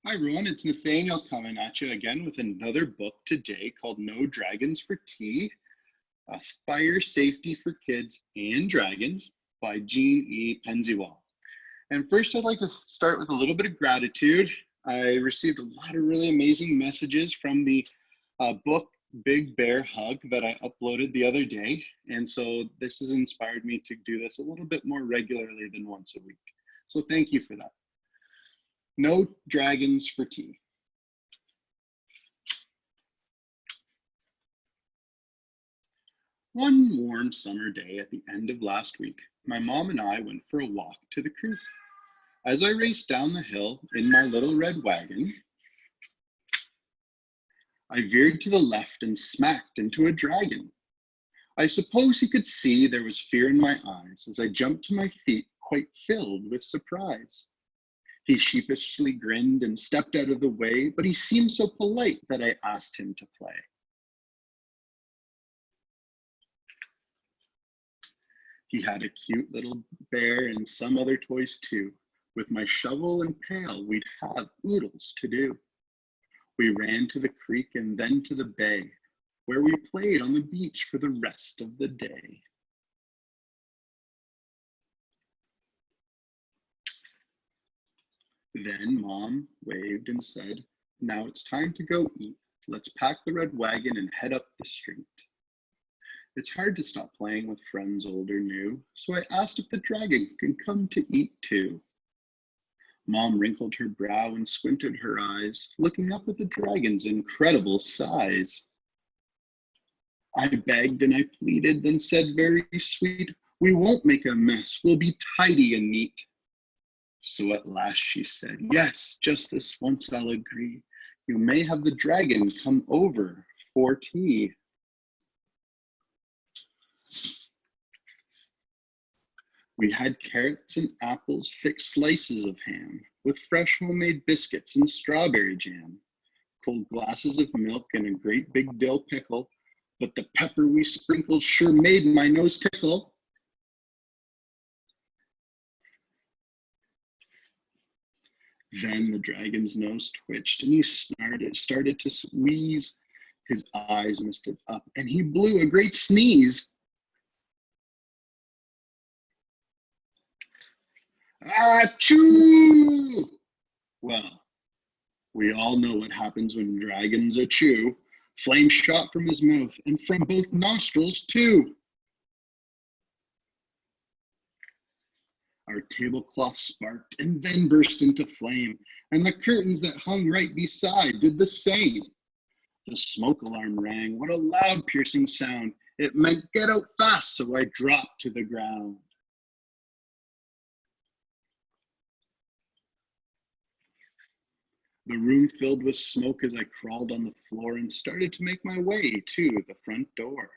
Hi everyone, it's Nathaniel coming at you again with another book today called No Dragons for Tea, Fire Safety for Kids and Dragons by Jean E. Pendziwol. And first I'd like to start with a little bit of gratitude. I received a lot of really amazing messages from the book Big Bear Hug that I uploaded the other day. And so this has inspired me to do this a little bit more regularly than once a week. So thank you for that. No Dragons for Tea. One warm summer day at the end of last week, my mom and I went for a walk to the creek. As I raced down the hill in my little red wagon, I veered to the left and smacked into a dragon. I suppose he could see there was fear in my eyes as I jumped to my feet, quite filled with surprise. He sheepishly grinned and stepped out of the way, but he seemed so polite that I asked him to play. He had a cute little bear and some other toys too. With my shovel and pail, we'd have oodles to do. We ran to the creek and then to the bay, where we played on the beach for the rest of the day. Then Mom waved and said, "Now it's time to go eat. Let's pack the red wagon and head up the street." It's hard to stop playing with friends old or new, so I asked if the dragon could come to eat too. Mom wrinkled her brow and squinted her eyes, looking up at the dragon's incredible size. I begged and I pleaded, then said very sweet, "We won't make a mess, we'll be tidy and neat." So at last she said, "Yes, just this once I'll agree. You may have the dragon come over for tea." We had carrots and apples, thick slices of ham, with fresh homemade biscuits and strawberry jam, cold glasses of milk and a great big dill pickle, but the pepper we sprinkled sure made my nose tickle. Then the dragon's nose twitched and he started to wheeze. His eyes misted up and he blew a great sneeze. Achoo! Well, we all know what happens when dragons chew. Flame shot from his mouth and from both nostrils too. Our tablecloth sparked and then burst into flame, and the curtains that hung right beside did the same. The smoke alarm rang. What a loud, piercing sound. It meant get out fast, so I dropped to the ground. The room filled with smoke as I crawled on the floor and started to make my way to the front door.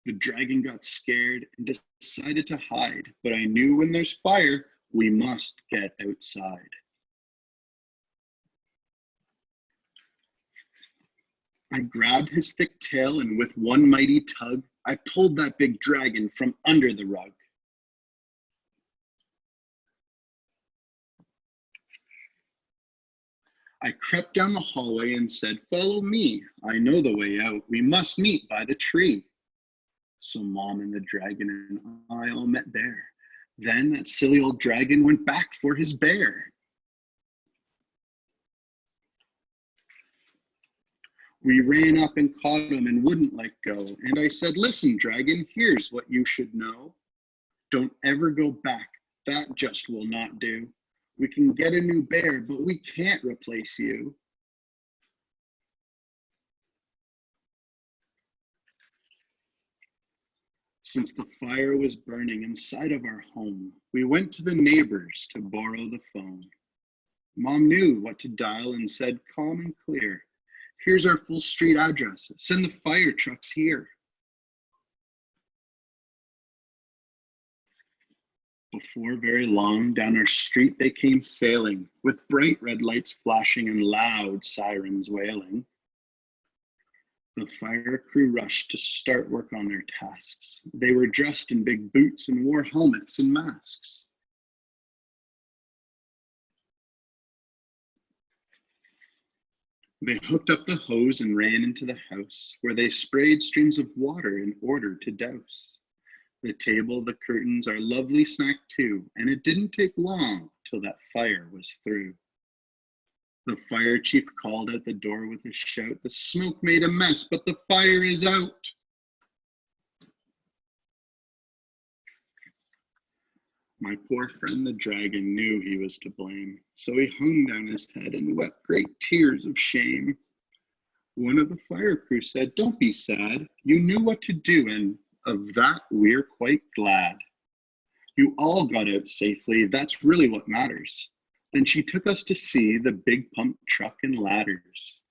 The dragon got scared and decided to hide, but I knew when there's fire, we must get outside. I grabbed his thick tail and with one mighty tug, I pulled that big dragon from under the rug. I crept down the hallway and said, "Follow me. I know the way out. We must meet by the tree." So Mom and the dragon and I all met there. Then that silly old dragon went back for his bear. We ran up and caught him and wouldn't let go. And I said, "Listen, dragon, here's what you should know. Don't ever go back. That just will not do. We can get a new bear, but we can't replace you." Since the fire was burning inside of our home, we went to the neighbors to borrow the phone. Mom knew what to dial and said calm and clear, "Here's our full street address. Send the fire trucks here." Before very long, down our street they came sailing, with bright red lights flashing and loud sirens wailing. The fire crew rushed to start work on their tasks. They were dressed in big boots and wore helmets and masks. They hooked up the hose and ran into the house, where they sprayed streams of water in order to douse the table, the curtains, our lovely snack too, and it didn't take long till that fire was through. The fire chief called at the door with a shout, "The smoke made a mess, but the fire is out." My poor friend the dragon knew he was to blame, so he hung down his head and wept great tears of shame. One of the fire crew said, "Don't be sad, you knew what to do, and of that we're quite glad. You all got out safely, that's really what matters." Then she took us to see the big pump truck and ladders.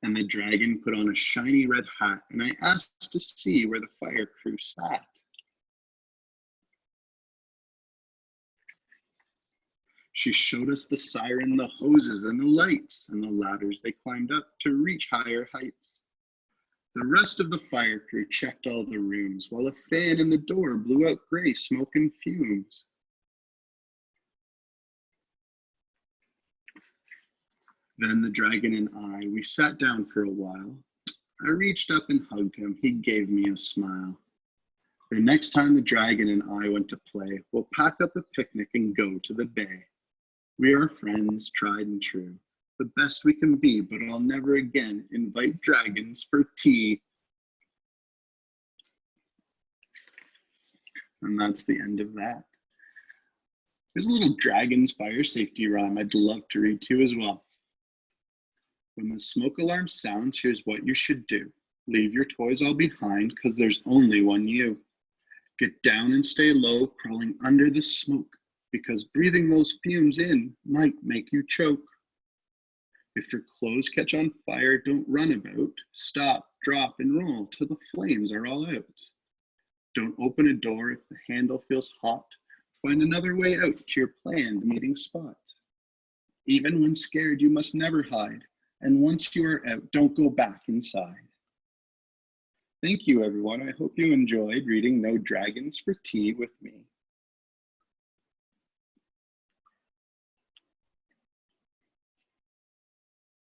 And the dragon put on a shiny red hat, and I asked to see where the fire crew sat. She showed us the siren, the hoses, and the lights, and the ladders they climbed up to reach higher heights. The rest of the fire crew checked all the rooms, while a fan in the door blew out gray smoke and fumes. Then the dragon and I, we sat down for a while. I reached up and hugged him. He gave me a smile. The next time the dragon and I went to play, we'll pack up a picnic and go to the bay. We are friends, tried and true, the best we can be, but I'll never again invite dragons for tea. And that's the end of that. There's a little dragon's fire safety rhyme I'd love to read to as well. When the smoke alarm sounds, here's what you should do. Leave your toys all behind, 'cause there's only one you. Get down and stay low, crawling under the smoke, because breathing those fumes in might make you choke. If your clothes catch on fire, don't run about. Stop, drop, and roll till the flames are all out. Don't open a door if the handle feels hot. Find another way out to your planned meeting spot. Even when scared, you must never hide. And once you are out, don't go back inside. Thank you, everyone. I hope you enjoyed reading No Dragons for Tea with me.